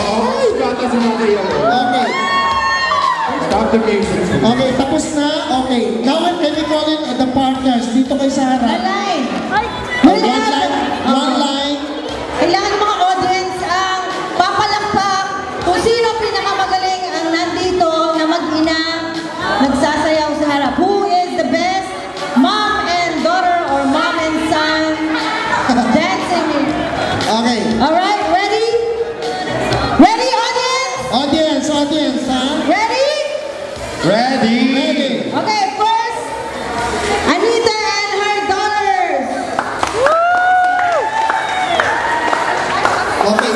Ay, gata si Mateo. Okay. Stop the music. Okay, tapos na. Okay. Now I'm calling the partners. Dito kay Sarah. Line. One line. Kailangan mga audience ang papalakpak kung sino pinakamagaling ang nandito na mag-ina nagsasayaw sa harap. Who is the best mom and daughter or mom and son dancing? Okay. Alright, ready? Ready, audience? Audience, ha? Ready? Ready? Okay, first, Anita and her daughters. Okay,